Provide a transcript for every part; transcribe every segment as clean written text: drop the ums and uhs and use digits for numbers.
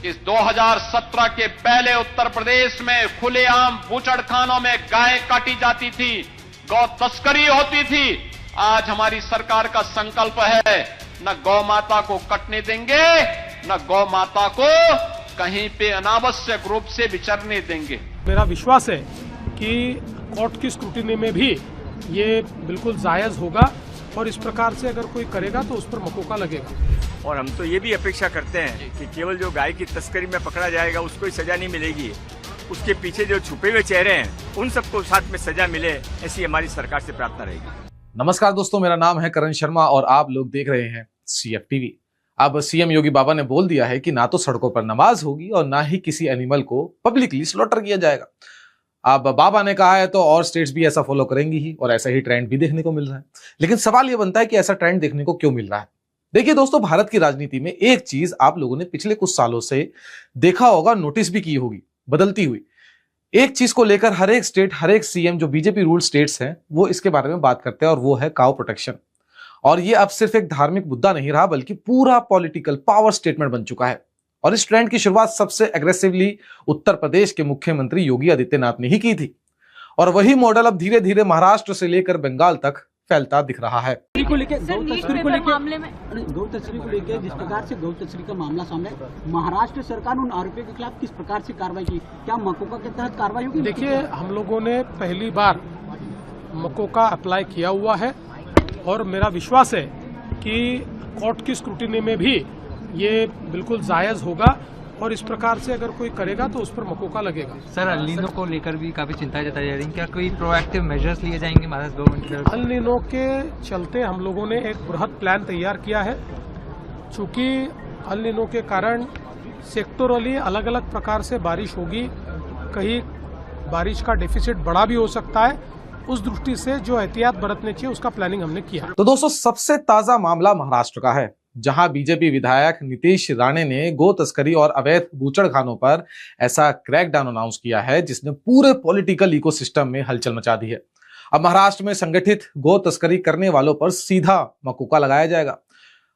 इस 2017 के पहले उत्तर प्रदेश में खुलेआम बूचड़खानों में गाय काटी जाती थी, गौ तस्करी होती थी। आज हमारी सरकार का संकल्प है, न गौ माता को कटने देंगे, न गौ माता को कहीं पे अनावश्यक रूप से विचरने देंगे। मेरा विश्वास है कि कोर्ट की स्क्रूटिनी में भी ये बिल्कुल जायज होगा और इस प्रकार से अगर कोई करेगा तो उस पर मकोका लगेगा। और हम तो ये भी अपेक्षा करते हैं कि केवल जो गाय की तस्करी में पकड़ा जाएगा उसको ही सजा नहीं मिलेगी, उसके पीछे जो छुपे हुए चेहरे हैं उन सबको साथ में सजा मिले, ऐसी हमारी सरकार से प्रार्थना रहेगी। नमस्कार दोस्तों, मेरा नाम है करण शर्मा और आप लोग देख रहे हैं CFTV। अब सीएम योगी बाबा ने बोल दिया है कि ना तो सड़कों पर नमाज होगी और ना ही किसी एनिमल को पब्लिकली स्लॉटर किया जाएगा। अब बाबा ने कहा है तो और स्टेट्स भी ऐसा फॉलो करेंगी ही और ऐसा ही ट्रेंड भी देखने को मिल रहा है। लेकिन सवाल यह बनता है कि ऐसा ट्रेंड देखने को क्यों मिल रहा है। देखिए दोस्तों, भारत की राजनीति में एक चीज आप लोगों ने पिछले कुछ सालों से देखा होगा, नोटिस भी की होगी, बदलती हुई। एक चीज को लेकर हर एक स्टेट, हर एक सीएम जो बीजेपी रूल स्टेट्स हैं, वो इसके बारे में बात करते हैं और वो है काउ प्रोटेक्शन। और ये अब सिर्फ एक धार्मिक मुद्दा नहीं रहा बल्कि पूरा पॉलिटिकल पावर स्टेटमेंट बन चुका है। और इस ट्रेंड की शुरुआत सबसे एग्रेसिवली उत्तर प्रदेश के मुख्यमंत्री योगी आदित्यनाथ ने ही की थी और वही मॉडल अब धीरे धीरे महाराष्ट्र से लेकर बंगाल तक फैलता दिख रहा है। गौ तस्करी को लेकर जिस प्रकार से गौ तस्करी का मामला सामने, महाराष्ट्र सरकार उन आरोपियों के खिलाफ किस प्रकार से कार्रवाई की, क्या मकोका के तहत कार्रवाई होगी? देखिए, हम लोगों ने पहली बार मकोका अप्लाई किया हुआ है और मेरा विश्वास है कि कोर्ट की स्क्रूटिनी में भी ये बिल्कुल जायज होगा और इस प्रकार से अगर कोई करेगा तो उस पर मकोका लगेगा। सर, अल नीनो को लेकर भी काफी चिंताएं जताई जा रही हैं, क्या कोई प्रोएक्टिव मेजर्स लिए जाएंगे महाराष्ट्र गवर्नमेंट की तरफ से? अल नीनो के चलते हम लोगों ने एक बृहद प्लान तैयार किया है। चूंकि अल नीनो के कारण सेक्टोरली अलग अलग प्रकार से बारिश होगी, कहीं बारिश का डेफिसिट बड़ा भी हो सकता है, उस दृष्टि से जो एहतियात बरतने चाहिए उसका प्लानिंग हमने किया। तो दोस्तों, सबसे ताजा मामला महाराष्ट्र का है, जहां बीजेपी विधायक नीतीश राणे ने गो तस्करी और अवैध बूचड़खानों पर ऐसा क्रैकडाउन अनाउंस किया है जिसने पूरे पॉलिटिकल इकोसिस्टम में हलचल मचा दी है। अब महाराष्ट्र में संगठित गो तस्करी करने वालों पर सीधा मकोका लगाया जाएगा।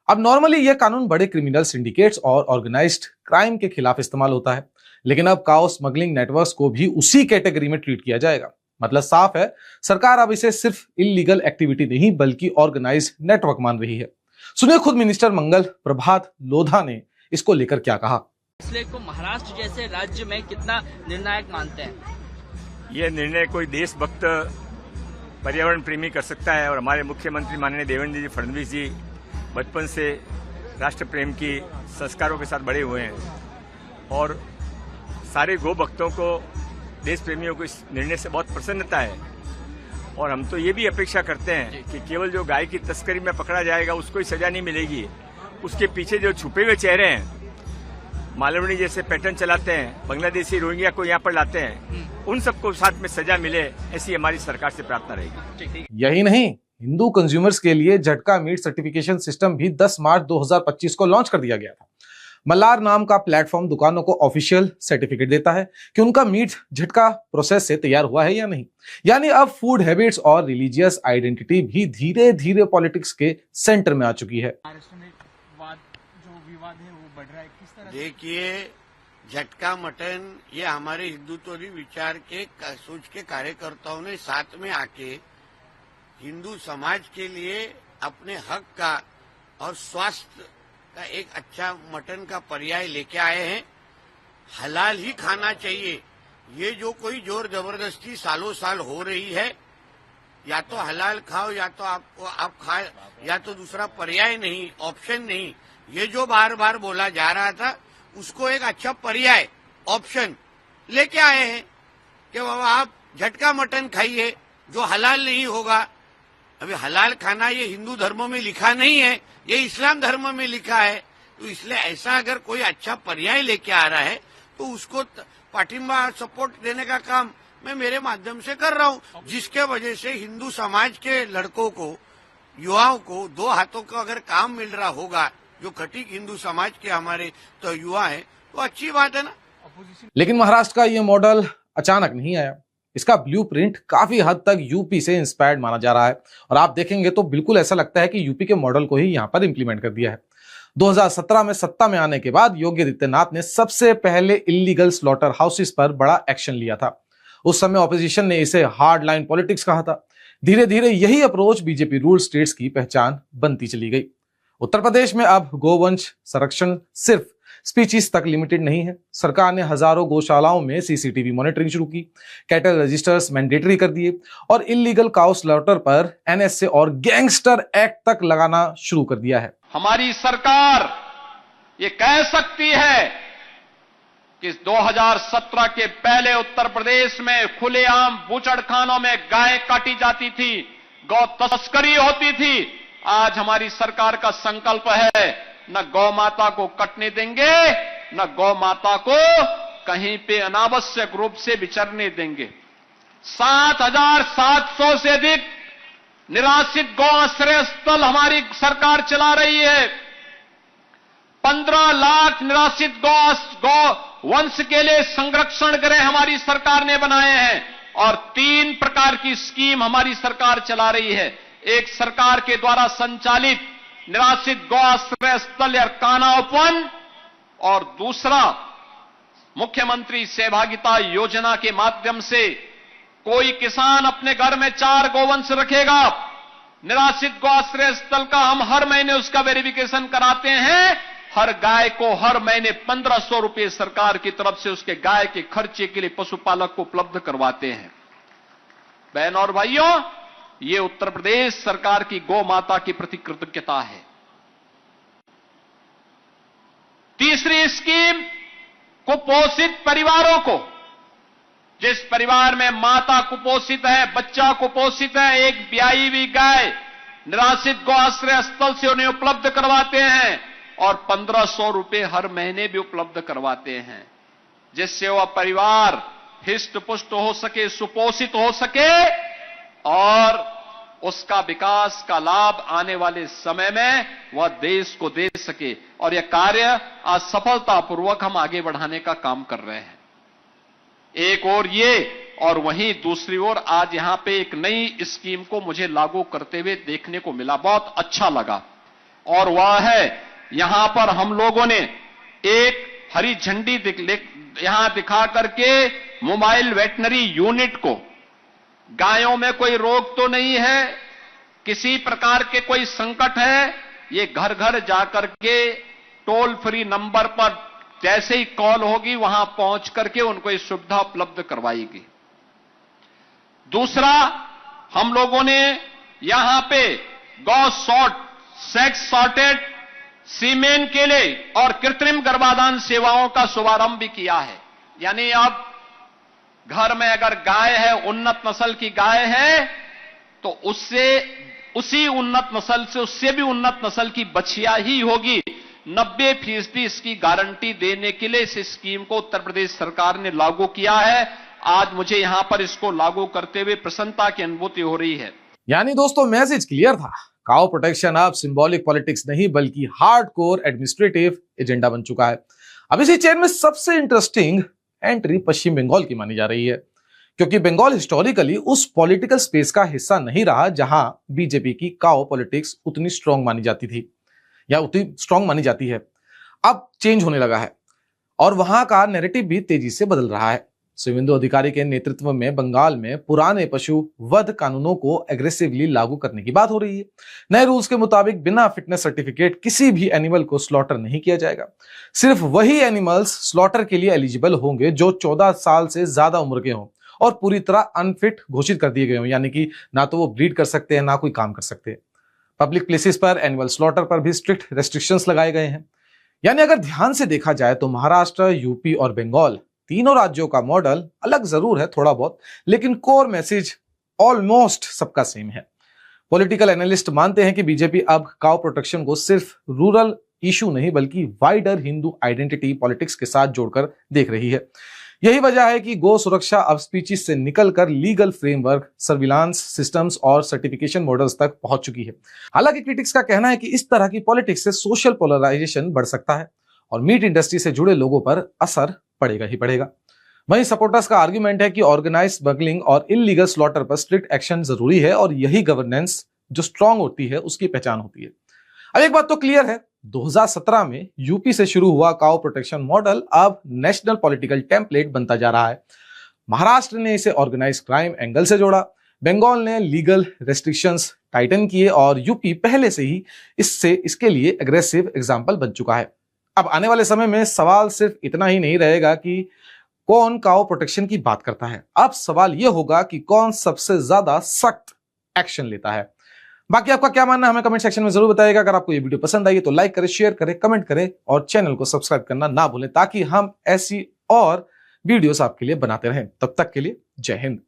अब नॉर्मली यह कानून बड़े क्रिमिनल सिंडिकेट्स और ऑर्गेनाइज्ड क्राइम के खिलाफ इस्तेमाल होता है, लेकिन अब काउ स्मगलिंग नेटवर्क्स को भी उसी कैटेगरी में ट्रीट किया जाएगा। मतलब साफ है, सरकार अब इसे सिर्फ इलीगल एक्टिविटी नहीं बल्कि ऑर्गेनाइज्ड नेटवर्क मान रही है। सुनिए खुद मिनिस्टर मंगल प्रभात लोधा ने इसको लेकर क्या कहा। फैसले को महाराष्ट्र जैसे राज्य में कितना निर्णायक मानते हैं? ये निर्णय कोई देशभक्त पर्यावरण प्रेमी कर सकता है और हमारे मुख्यमंत्री माननीय देवेंद्र जी फडणवीस जी बचपन से राष्ट्र प्रेम की संस्कारों के साथ बड़े हुए हैं और सारे गो भक्तों को, देश प्रेमियों को इस निर्णय से बहुत प्रसन्नता है। और हम तो ये भी अपेक्षा करते हैं कि केवल जो गाय की तस्करी में पकड़ा जाएगा उसको ही सजा नहीं मिलेगी, उसके पीछे जो छुपे हुए चेहरे हैं, मालवनी जैसे पैटर्न चलाते हैं, बांग्लादेशी रोहिंग्या को यहाँ पर लाते हैं, उन सबको साथ में सजा मिले, ऐसी हमारी सरकार से प्रार्थना रहेगी। यही नहीं, हिंदू कंज्यूमर्स के लिए झटका मीट सर्टिफिकेशन सिस्टम भी 10 मार्च 2025 को लॉन्च कर दिया गया था। मल्लार नाम का प्लेटफॉर्म दुकानों को ऑफिशियल सर्टिफिकेट देता है कि उनका मीट झटका प्रोसेस से तैयार हुआ है या नहीं। यानी अब फूड हैबिट्स और रिलीजियस आइडेंटिटी भी धीरे धीरे पॉलिटिक्स के सेंटर में आ चुकी है। देखिए, झटका मटन ये हमारे हिंदुत्वरी विचार के सोच के कार्यकर्ताओं ने साथ में आके हिंदू समाज के लिए अपने हक का और स्वास्थ्य का एक अच्छा मटन का पर्याय लेके आए हैं। हलाल ही खाना चाहिए। ये जो कोई जोर जबरदस्ती सालों साल हो रही है, या तो हलाल खाओ या तो आप खाए, या तो दूसरा पर्याय नहीं, ऑप्शन नहीं, ये जो बार बार बोला जा रहा था उसको एक अच्छा पर्याय, ऑप्शन लेके आए हैं कि बाबा आप झटका मटन खाइए जो हलाल नहीं होगा। अभी हलाल खाना ये हिंदू धर्मों में लिखा नहीं है, ये इस्लाम धर्म में लिखा है। तो इसलिए ऐसा अगर कोई अच्छा पर्याय लेके आ रहा है तो उसको पाठिंबा सपोर्ट देने का काम मैं मेरे माध्यम से कर रहा हूँ, जिसके वजह से हिंदू समाज के लड़कों को, युवाओं को दो हाथों का अगर काम मिल रहा होगा, जो खटीक हिंदू समाज के हमारे तो युवा है, तो अच्छी बात है ना। लेकिन महाराष्ट्र का ये मॉडल अचानक नहीं आया। इसका ब्लूप्रिंट काफी हद तक यूपी से इंस्पायर्ड माना जा रहा है और आप देखेंगे तो बिल्कुल ऐसा लगता है कि यूपी के मॉडल को ही यहां पर इंप्लीमेंट कर दिया है। 2017 में सत्ता में आने के बाद योगी आदित्यनाथ ने सबसे पहले इलीगल स्लॉटर हाउसेस पर बड़ा एक्शन लिया था। उस समय ऑपोजिशन ने इसे हार्ड लाइन पॉलिटिक्स कहा था। धीरे धीरे यही अप्रोच बीजेपी रूल स्टेट्स की पहचान बनती चली गई। उत्तर प्रदेश में अब गोवंश संरक्षण सिर्फ स्पीशीज तक लिमिटेड नहीं है। सरकार ने हजारों गौशालाओं में सीसीटीवी मॉनिटरिंग शुरू की, कैटल रजिस्टर्स मैंडेटरी कर दिए और इलीगल काउ स्लॉटर पर एनएसए और गैंगस्टर एक्ट तक लगाना शुरू कर दिया है। हमारी सरकार ये कह सकती है कि 2017 के पहले उत्तर प्रदेश में खुलेआम बूचड़खानों में गाय काटी जाती थी, गौ तस्करी होती थी। आज हमारी सरकार का संकल्प है, न गौ माता को कटने देंगे, न गौ माता को कहीं पे अनावश्यक रूप से विचरने देंगे। 7,700 से अधिक निराश्रित गौ आश्रय स्थल हमारी सरकार चला रही है। 15 लाख निराश्रित गौ वंश के लिए संरक्षण गृह हमारी सरकार ने बनाए हैं और 3 प्रकार की स्कीम हमारी सरकार चला रही है। एक सरकार के द्वारा संचालित निराश्रित गौ आश्रय स्थल या काना उपवन, और दूसरा मुख्यमंत्री सहभागिता योजना के माध्यम से कोई किसान अपने घर में 4 गोवंश रखेगा, निराश्रित गौ आश्रय स्थल का हम हर महीने उसका वेरिफिकेशन कराते हैं। हर गाय को हर महीने 1500 रुपए सरकार की तरफ से उसके गाय के खर्चे के लिए पशुपालक को उपलब्ध करवाते हैं। बहन और भाइयों, ये उत्तर प्रदेश सरकार की गौ माता की प्रति कृतज्ञता है। तीसरी स्कीम, कुपोषित परिवारों को, जिस परिवार में माता कुपोषित है, बच्चा कुपोषित है, एक ब्याई हुई गाय निराश्रित गौ आश्रय स्थल से उन्हें उपलब्ध करवाते हैं और 1500 रुपए हर महीने भी उपलब्ध करवाते हैं, जिससे वह परिवार हिष्ट पुष्ट हो सके, सुपोषित हो सके और उसका विकास का लाभ आने वाले समय में वह देश को दे सके। और यह कार्य आज सफलतापूर्वक हम आगे बढ़ाने का काम कर रहे हैं। एक और ये, और वहीं दूसरी ओर आज यहां पे एक नई स्कीम को मुझे लागू करते हुए देखने को मिला, बहुत अच्छा लगा, और वह है यहां पर हम लोगों ने एक हरी झंडी यहां दिखा करके मोबाइल वेटनरी यूनिट को, गायों में कोई रोग तो नहीं है, किसी प्रकार के कोई संकट है, ये घर घर जाकर के टोल फ्री नंबर पर जैसे ही कॉल होगी वहां पहुंच करके उनको ये सुविधा उपलब्ध करवाएगी। दूसरा, हम लोगों ने यहां पे गौ सेक्स सॉर्टेड सीमेन के लिए और कृत्रिम गर्भाधान सेवाओं का शुभारंभ भी किया है। यानी अब घर में अगर गाय है, उन्नत नस्ल की गाय है, तो उसी उन्नत नस्ल से, उससे भी उन्नत नस्ल की बछिया ही होगी। 90% इसकी गारंटी देने के लिए इस स्कीम को उत्तर प्रदेश सरकार ने लागू किया है। आज मुझे यहां पर इसको लागू करते हुए प्रसन्नता की अनुभूति हो रही है। यानी दोस्तों, मैसेज क्लियर था। काउ प्रोटेक्शन अब सिंबॉलिक पॉलिटिक्स नहीं बल्कि हार्डकोर एडमिनिस्ट्रेटिव एजेंडा बन चुका है। अब इसी चेन में सबसे इंटरेस्टिंग एंट्री पश्चिम बंगाल की मानी जा रही है, क्योंकि बंगाल हिस्टोरिकली उस पॉलिटिकल स्पेस का हिस्सा नहीं रहा जहां बीजेपी की काउ पॉलिटिक्स उतनी स्ट्रांग मानी जाती थी या उतनी स्ट्रांग मानी जाती है। अब चेंज होने लगा है और वहां का नैरेटिव भी तेजी से बदल रहा है। शुवेंदु अधिकारी के नेतृत्व में बंगाल में पुराने पशु वध कानूनों को एग्रेसिवली लागू करने की बात हो रही है। नए रूल्स के मुताबिक बिना फिटनेस सर्टिफिकेट किसी भी एनिमल को स्लॉटर नहीं किया जाएगा। सिर्फ वही एनिमल्स स्लॉटर के लिए एलिजिबल होंगे जो 14 साल से ज्यादा उम्र के हों और पूरी तरह अनफिट घोषित कर दिए गए हों, यानी कि ना तो वो ब्रीड कर सकते हैं ना कोई काम कर सकते हैं। पब्लिक प्लेसेस पर एनिमल स्लॉटर पर भी स्ट्रिक्ट रेस्ट्रिक्शंस लगाए गए हैं। यानी अगर ध्यान से देखा जाए तो महाराष्ट्र, यूपी और बंगाल तीनों राज्यों का मॉडल अलग जरूर है थोड़ा बहुत, लेकिन कोर मैसेज ऑलमोस्ट सबका सेम है। पॉलिटिकल एनालिस्ट मानते हैं कि बीजेपी अब काउ प्रोटेक्शन को सिर्फ रूरल इशू नहीं बल्कि वाइडर हिंदू आइडेंटिटी पॉलिटिक्स के साथ जोड़कर देख रही है। यही वजह है कि गौ सुरक्षा अब स्पीशीज से निकलकर लीगल फ्रेमवर्क, सर्विलांस सिस्टम्स और सर्टिफिकेशन मॉडल्स तक पहुंच चुकी है। हालांकि क्रिटिक्स का कहना है कि इस तरह की पॉलिटिक्स से सोशल पोलराइजेशन बढ़ सकता है और मीट इंडस्ट्री से जुड़े लोगों पर असर पड़ेगा ही पड़ेगा। वहीं सपोर्टर्स का आर्गुमेंट है कि ऑर्गेनाइज स्मगलिंग और इलीगल स्लॉटर पर स्ट्रिक्ट एक्शन जरूरी है और यही गवर्नेंस जो स्ट्रांग होती है उसकी पहचान होती है। अब एक बात तो क्लियर है 2017 में यूपी से शुरू हुआ काऊ प्रोटेक्शन मॉडल अब नेशनल पॉलिटिकल टेम्पलेट बनता जा रहा है। महाराष्ट्र ने इसे ऑर्गेनाइज क्राइम एंगल से जोड़ा, बंगाल ने लीगल रेस्ट्रिक्शंस टाइटन किए और यूपी पहले से ही इसके लिए एग्रेसिव एग्जाम्पल बन चुका है। अब आने वाले समय में सवाल सिर्फ इतना ही नहीं रहेगा कि कौन काऊ प्रोटेक्शन की बात करता है, अब सवाल यह होगा कि कौन सबसे ज्यादा सख्त एक्शन लेता है। बाकी आपका क्या मानना है हमें कमेंट सेक्शन में जरूर बताइएगा। अगर आपको ये वीडियो पसंद आई तो लाइक करें, शेयर करें, कमेंट करें और चैनल को सब्सक्राइब करना ना भूलें ताकि हम ऐसी और वीडियोस आपके लिए बनाते रहें। तब तक के लिए जय हिंद।